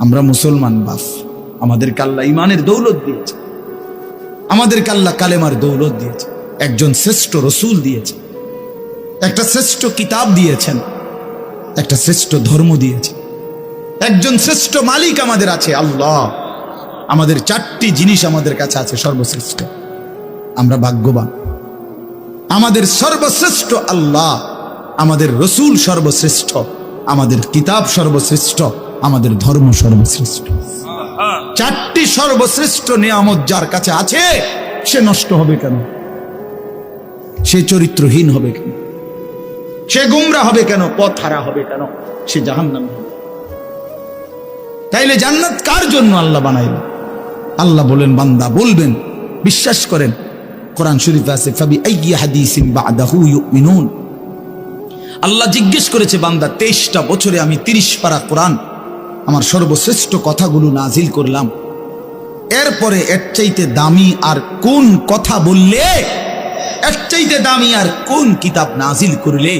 আমরা মুসলমান বাপ, আমাদেরকে আল্লাহ ইমানের দৌলত দিয়েছে, আমাদেরকে আল্লাহ কালেমার দৌলত দিয়েছে, একজন শ্রেষ্ঠ রসুল দিয়েছে, একটা শ্রেষ্ঠ কিতাব দিয়েছেন, একটা শ্রেষ্ঠ ধর্ম দিয়েছে, একজন শ্রেষ্ঠ মালিক আমাদের আছে আল্লাহ। আমাদের চারটি জিনিস আমাদের কাছে আছে সর্বশ্রেষ্ঠ। আমরা ভাগ্যবান। আমাদের সর্বশ্রেষ্ঠ আল্লাহ, আমাদের রসুল সর্বশ্রেষ্ঠ, আমাদের কিতাব সর্বশ্রেষ্ঠ, আমাদের ধর্ম সর্বশ্রেষ্ঠ। চারটি সর্বশ্রেষ্ঠ নিয়ামত যার কাছে আছে, সে নষ্ট হবে কেন? সে চরিত্রহীন হবে কেন? সে গুমরা হবে কেন? পথ হারা হবে কেন? সে জাহান্নামী হবে। তাইলে জান্নাত কার জন্য আল্লাহ বানাইল? আল্লাহ বলেন, বান্দা বলবেন, বিশ্বাস করেন, কোরআন শরীফে আছে, ফাবি আইয়ি হাদিসিন বাদাহু ইউমিনুন। আল্লাহ জিজ্ঞেস করেছে, বান্দা 23টা বছরে আমি 30 পারা কোরআন, আমার সর্বশ্রেষ্ঠ কথাগুলো নাজিল করলাম, এরপরে এর চাইতে দামি আর কোন কথা বললে, এর চাইতে দামি আর কোন কিতাব নাজিল করলে